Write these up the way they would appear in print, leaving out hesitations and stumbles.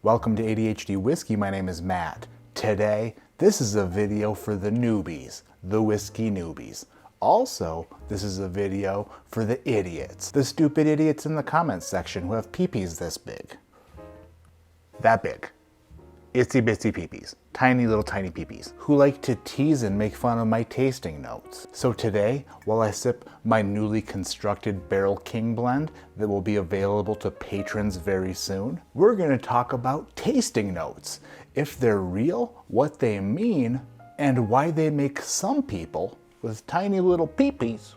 Welcome to ADHD Whiskey, my name is Matt. Today, this is a video for the newbies, the whiskey newbies. Also, this is a video for the idiots, the stupid idiots in the comments section who have peepees this big. That big. Itsy bitsy peepees. Tiny little tiny peepees. Who like to tease and make fun of my tasting notes. So today, while I sip my newly constructed Barrel King blend that will be available to patrons very soon, we're gonna talk about tasting notes. If they're real, what they mean, and why they make some people with tiny little peepees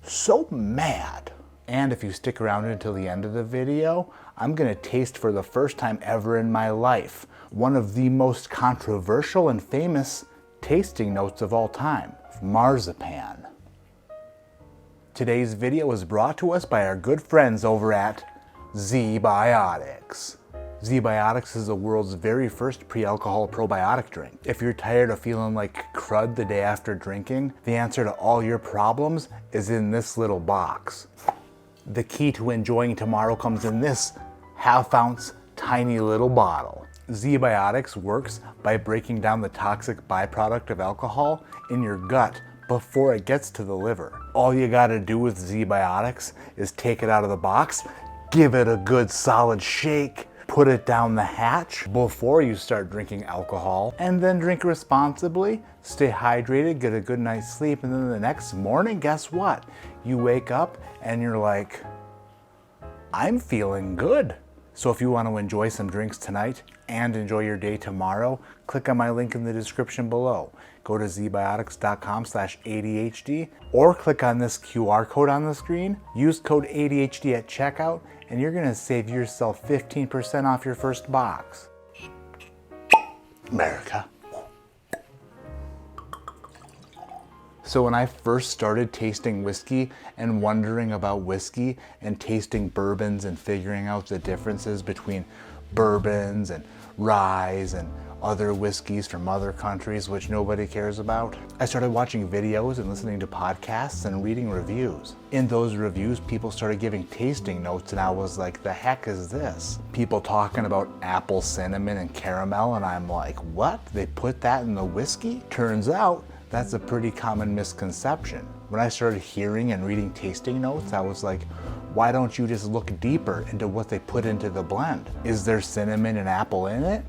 so mad. And if you stick around until the end of the video, I'm gonna taste for the first time ever in my life one of the most controversial and famous tasting notes of all time, marzipan. Today's video is brought to us by our good friends over at ZBiotics. ZBiotics is the world's very first pre-alcohol probiotic drink. If you're tired of feeling like crud the day after drinking, the answer to all your problems is in this little box. The key to enjoying tomorrow comes in this half-ounce tiny little bottle. ZBiotics works by breaking down the toxic byproduct of alcohol in your gut before it gets to the liver. All you gotta do with ZBiotics is take it out of the box, give it a good solid shake, put it down the hatch before you start drinking alcohol, and then drink responsibly, stay hydrated, get a good night's sleep, and then the next morning, guess what? You wake up and you're like, I'm feeling good. So if you want to enjoy some drinks tonight and enjoy your day tomorrow, click on my link in the description below. Go to zbiotics.com/ADHD or click on this QR code on the screen. Use code ADHD at checkout and you're going to save yourself 15% off your first box. America. So when I first started tasting whiskey and wondering about whiskey and tasting bourbons and figuring out the differences between bourbons and ryes and other whiskeys from other countries which nobody cares about, I started watching videos and listening to podcasts and reading reviews. In those reviews, people started giving tasting notes and I was like, the heck is this? People talking about apple, cinnamon, and caramel, and I'm like, what? They put that in the whiskey? Turns out, that's a pretty common misconception. When I started hearing and reading tasting notes, I was like, why don't you just look deeper into what they put into the blend? Is there cinnamon and apple in it?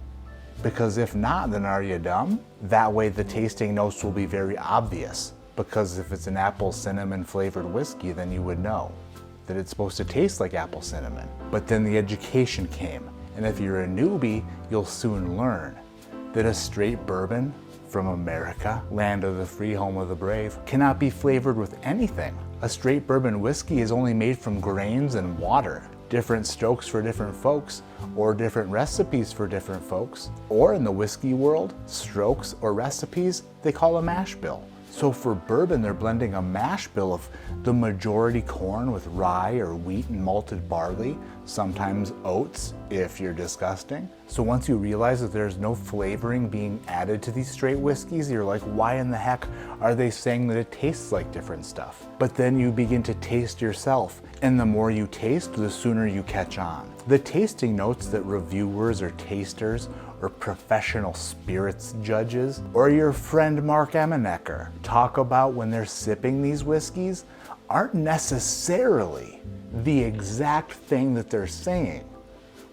Because if not, then are you dumb? That way the tasting notes will be very obvious, because if it's an apple cinnamon flavored whiskey, then you would know that it's supposed to taste like apple cinnamon. But then the education came, and if you're a newbie, you'll soon learn that a straight bourbon from America, land of the free, home of the brave, cannot be flavored with anything. A straight bourbon whiskey is only made from grains and water. Different strokes for different folks, or different recipes for different folks. Or in the whiskey world, strokes or recipes, they call a mash bill. So for bourbon, they're blending a mash bill of the majority corn with rye or wheat and malted barley, sometimes oats if you're disgusting. So once you realize that there's no flavoring being added to these straight whiskeys, you're like, why in the heck are they saying that it tastes like different stuff? But then you begin to taste yourself, and the more you taste, the sooner you catch on. The tasting notes that reviewers or tasters or professional spirits judges or your friend Mark Emenecker talk about when they're sipping these whiskeys aren't necessarily the exact thing that they're saying,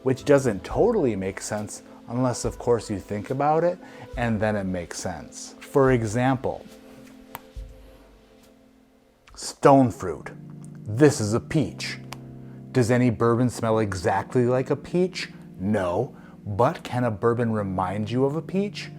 which doesn't totally make sense unless of course you think about it and then it makes sense. For example, stone fruit. This is a peach. Does any bourbon smell exactly like a peach? No. But can a bourbon remind you of a peach?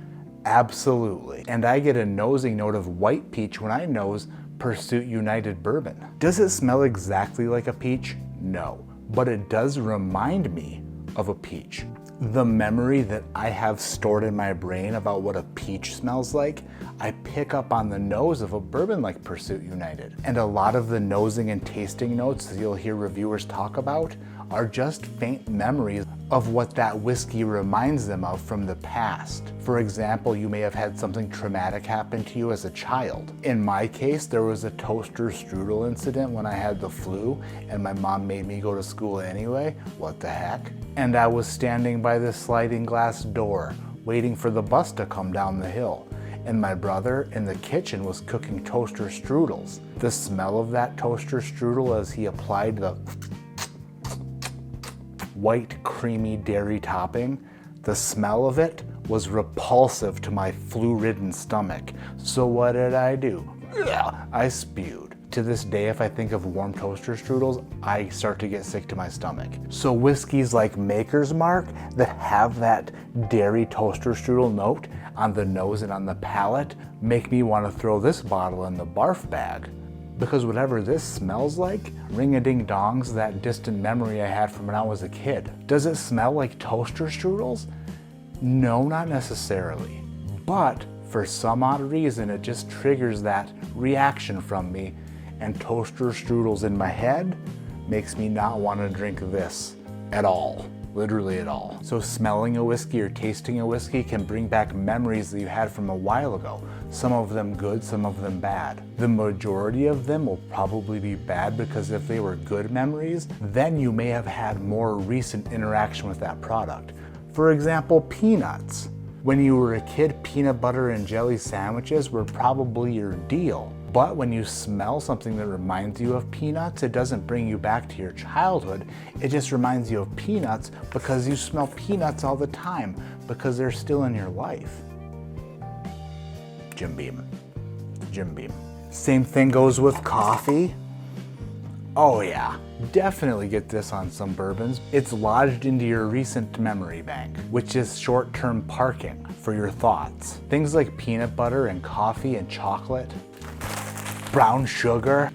Absolutely. And I get a nosing note of white peach when I nose Pursuit United bourbon. Does it smell exactly like a peach? No. But it does remind me of a peach. The memory that I have stored in my brain about what a peach smells like, I pick up on the nose of a bourbon like Pursuit United. And a lot of the nosing and tasting notes that you'll hear reviewers talk about are just faint memories of what that whiskey reminds them of from the past. For example, you may have had something traumatic happen to you as a child. In my case, there was a toaster strudel incident when I had the flu and my mom made me go to school anyway. What the heck? And I was standing by this sliding glass door waiting for the bus to come down the hill. And my brother in the kitchen was cooking toaster strudels. The smell of that toaster strudel as he applied the white creamy dairy topping, the smell of it was repulsive to my flu-ridden stomach. So what did I do? I spewed. To this day, if I think of warm toaster strudels, I start to get sick to my stomach. So whiskeys like Maker's Mark that have that dairy toaster strudel note on the nose and on the palate make me want to throw this bottle in the barf bag. Because whatever this smells like, ring-a-ding-dong's that distant memory I had from when I was a kid. Does it smell like toaster strudels? No, not necessarily. But for some odd reason, it just triggers that reaction from me, and toaster strudels in my head makes me not want to drink this at all. Literally at all. So smelling a whiskey or tasting a whiskey can bring back memories that you had from a while ago. Some of them good, some of them bad. The majority of them will probably be bad because if they were good memories, then you may have had more recent interaction with that product. For example, peanuts. When you were a kid, peanut butter and jelly sandwiches were probably your deal. But when you smell something that reminds you of peanuts, it doesn't bring you back to your childhood. It just reminds you of peanuts because you smell peanuts all the time because they're still in your life. Jim Beam. Jim Beam. Same thing goes with coffee. Oh yeah, definitely get this on some bourbons. It's lodged into your recent memory bank, which is short-term parking for your thoughts. Things like peanut butter and coffee and chocolate, brown sugar,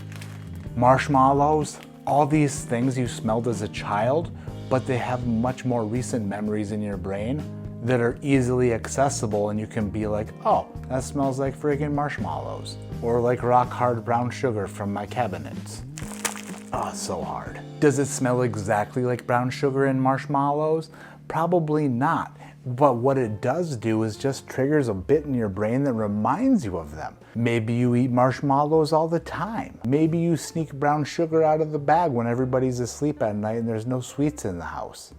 marshmallows, all these things you smelled as a child, but they have much more recent memories in your brain that are easily accessible, and you can be like, oh, that smells like friggin' marshmallows, or like rock hard brown sugar from my cabinets. Oh, it's so hard. Does it smell exactly like brown sugar and marshmallows? Probably not. But what it does do is just triggers a bit in your brain that reminds you of them. Maybe you eat marshmallows all the time. Maybe you sneak brown sugar out of the bag when everybody's asleep at night and there's no sweets in the house.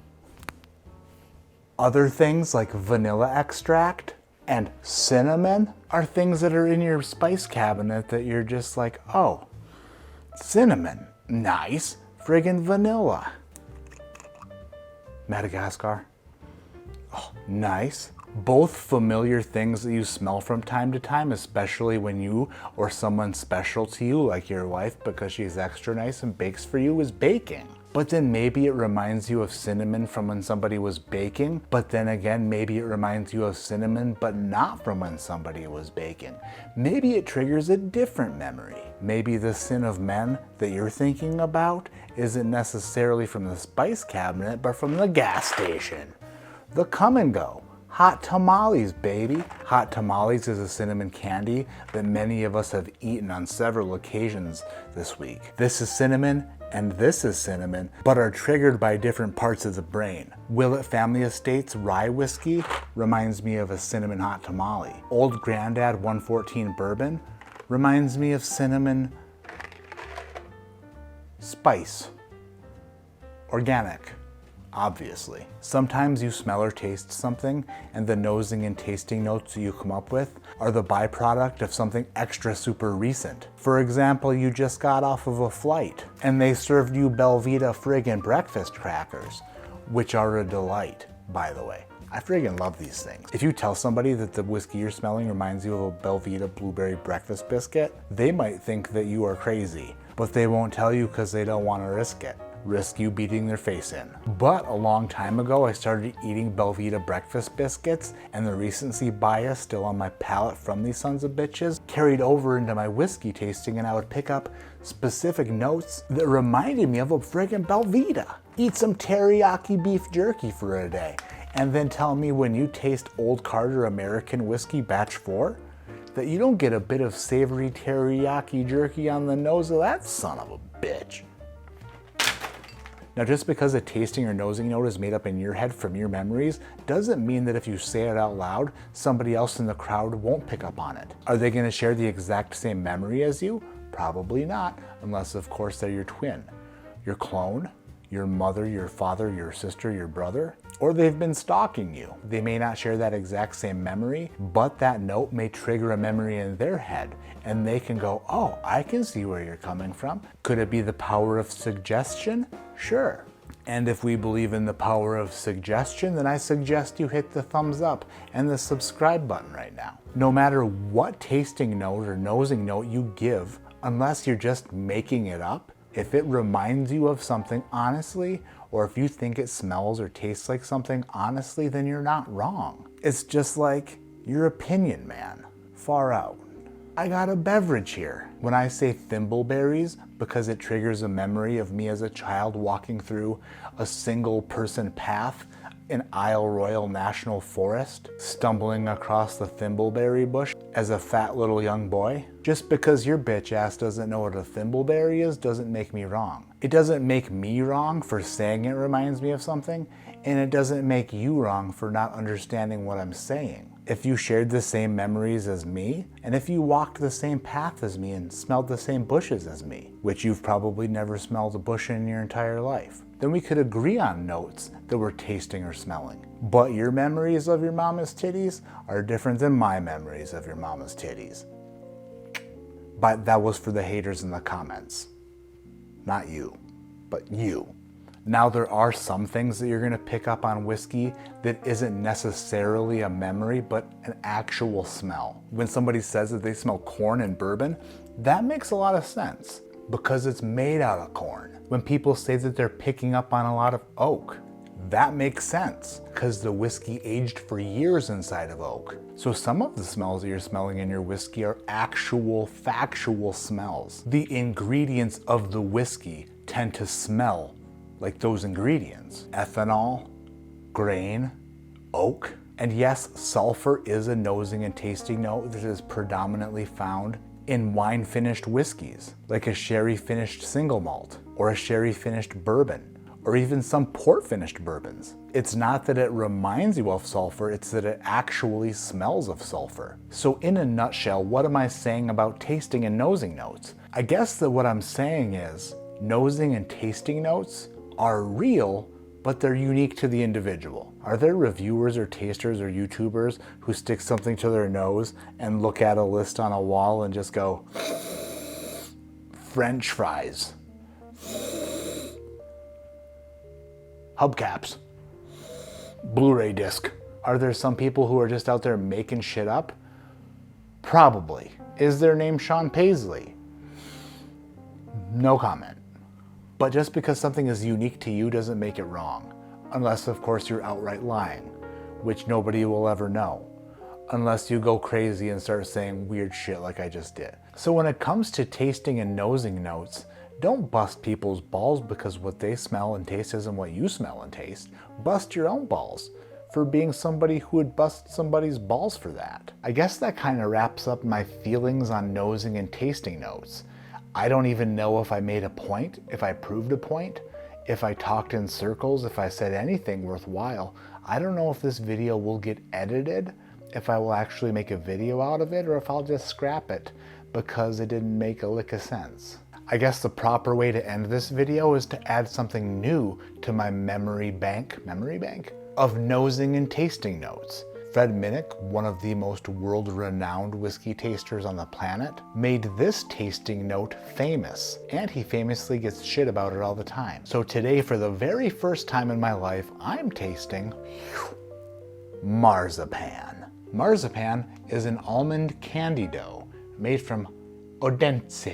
Other things like vanilla extract and cinnamon are things that are in your spice cabinet that you're just like, oh, cinnamon, nice, friggin' vanilla. Madagascar. Oh, nice. Both familiar things that you smell from time to time, especially when you or someone special to you, like your wife, because she's extra nice and bakes for you, is baking. But then maybe it reminds you of cinnamon from when somebody was baking, but then again, maybe it reminds you of cinnamon, but not from when somebody was baking. Maybe it triggers a different memory. Maybe the sin of men that you're thinking about isn't necessarily from the spice cabinet, but from the gas station. The Come and Go. Hot tamales, baby. Hot tamales is a cinnamon candy that many of us have eaten on several occasions this week. This is cinnamon and this is cinnamon, but are triggered by different parts of the brain. Willett Family Estates rye whiskey reminds me of a cinnamon hot tamale. Old Grandad 114 bourbon reminds me of cinnamon spice. Organic. Obviously. Sometimes you smell or taste something and the nosing and tasting notes that you come up with are the byproduct of something extra super recent. For example, you just got off of a flight and they served you Belvita friggin' breakfast crackers, which are a delight, by the way. I friggin' love these things. If you tell somebody that the whiskey you're smelling reminds you of a Belvita blueberry breakfast biscuit, they might think that you are crazy, but they won't tell you because they don't want to risk it. Risk you beating their face in. But a long time ago, I started eating Belvita breakfast biscuits, and the recency bias still on my palate from these sons of bitches carried over into my whiskey tasting, and I would pick up specific notes that reminded me of a friggin' Belvita. Eat some teriyaki beef jerky for a day, and then tell me when you taste Old Carter American Whiskey Batch 4 that you don't get a bit of savory teriyaki jerky on the nose of that son of a bitch. Now, just because a tasting or nosing note is made up in your head from your memories doesn't mean that if you say it out loud, somebody else in the crowd won't pick up on it. Are they going to share the exact same memory as you? Probably not, unless of course they're your twin, your clone, your mother, your father, your sister, your brother, or they've been stalking you. They may not share that exact same memory, but that note may trigger a memory in their head, and they can go, oh, I can see where you're coming from. Could it be the power of suggestion? Sure. And if we believe in the power of suggestion, then I suggest you hit the thumbs up and the subscribe button right now. No matter what tasting note or nosing note you give, unless you're just making it up, if it reminds you of something honestly, or if you think it smells or tastes like something honestly, then you're not wrong. It's just like your opinion, man. Far out. I got a beverage here. When I say thimbleberries, because it triggers a memory of me as a child walking through a single person path in Isle Royal National Forest, stumbling across the thimbleberry bush as a fat little young boy. Just because your bitch ass doesn't know what a thimbleberry is doesn't make me wrong. It doesn't make me wrong for saying it reminds me of something, and it doesn't make you wrong for not understanding what I'm saying. If you shared the same memories as me, and if you walked the same path as me and smelled the same bushes as me, which you've probably never smelled a bush in your entire life, then we could agree on notes that we're tasting or smelling. But your memories of your mama's titties are different than my memories of your mama's titties. But that was for the haters in the comments. Not you, but you. Now, there are some things that you're gonna pick up on whiskey that isn't necessarily a memory, but an actual smell. When somebody says that they smell corn and bourbon, that makes a lot of sense because it's made out of corn. When people say that they're picking up on a lot of oak, that makes sense because the whiskey aged for years inside of oak. So some of the smells that you're smelling in your whiskey are actual factual smells. The ingredients of the whiskey tend to smell like those ingredients: ethanol, grain, oak. And yes, sulfur is a nosing and tasting note that is predominantly found in wine finished whiskeys, like a sherry finished single malt or a sherry finished bourbon, or even some port finished bourbons. It's not that it reminds you of sulfur, it's that it actually smells of sulfur. So in a nutshell, what am I saying about tasting and nosing notes? I guess that what I'm saying is nosing and tasting notes are real, but they're unique to the individual. Are there reviewers or tasters or YouTubers who stick something to their nose and look at a list on a wall and just go, French fries, hubcaps, Blu-ray disc? Are there some people who are just out there making shit up? Probably. Is their name Sean Paisley? No comment. But just because something is unique to you doesn't make it wrong. Unless, of course, you're outright lying, which nobody will ever know. Unless you go crazy and start saying weird shit like I just did. So when it comes to tasting and nosing notes, don't bust people's balls because what they smell and taste isn't what you smell and taste. Bust your own balls for being somebody who would bust somebody's balls for that. I guess that kind of wraps up my feelings on nosing and tasting notes. I don't even know if I made a point, if I proved a point, if I talked in circles, if I said anything worthwhile. I don't know if this video will get edited, if I will actually make a video out of it, or if I'll just scrap it because it didn't make a lick of sense. I guess the proper way to end this video is to add something new to my memory bank of nosing and tasting notes. Fred Minnick, one of the most world-renowned whiskey tasters on the planet, made this tasting note famous, and he famously gets shit about it all the time. So today, for the very first time in my life, I'm tasting marzipan. Marzipan is an almond candy dough made from Odense,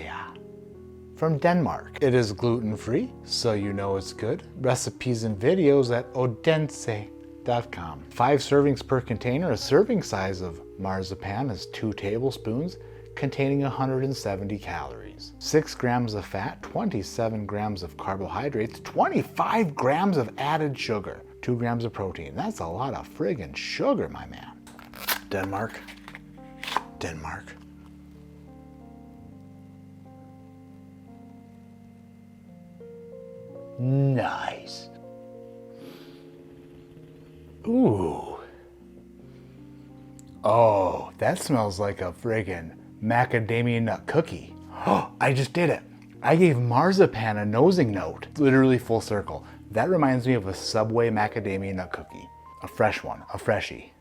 from Denmark. It is gluten-free, so you know it's good. Recipes and videos at odense.com. 5 servings per container. A serving size of marzipan is 2 tablespoons, containing 170 calories. 6 grams of fat, 27 grams of carbohydrates, 25 grams of added sugar, 2 grams of protein. That's a lot of friggin' sugar, my man. Denmark. Nice. Ooh. Oh, that smells like a friggin' macadamia nut cookie. Oh, I just did it. I gave marzipan a nosing note. Literally full circle. That reminds me of a Subway macadamia nut cookie. A fresh one, a freshie.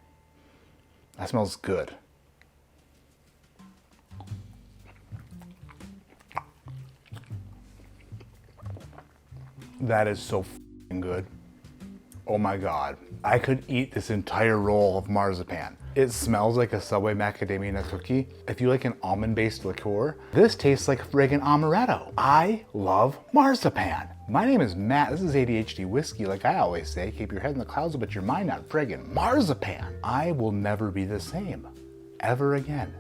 That smells good. That is so f***ing good. Oh my God. I could eat this entire roll of marzipan. It smells like a Subway macadamia nut cookie. If you like an almond-based liqueur, this tastes like friggin' amaretto. I love marzipan. My name is Matt. This is ADHD Whiskey. Like I always say, keep your head in the clouds, but your mind on friggin' marzipan. I will never be the same. Ever again.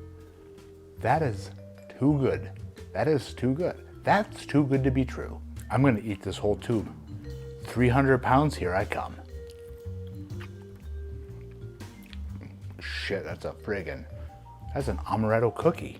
That is too good. That is too good. That's too good to be true. I'm gonna eat this whole tube. 300 pounds, here I come. Shit, that's an amaretto cookie.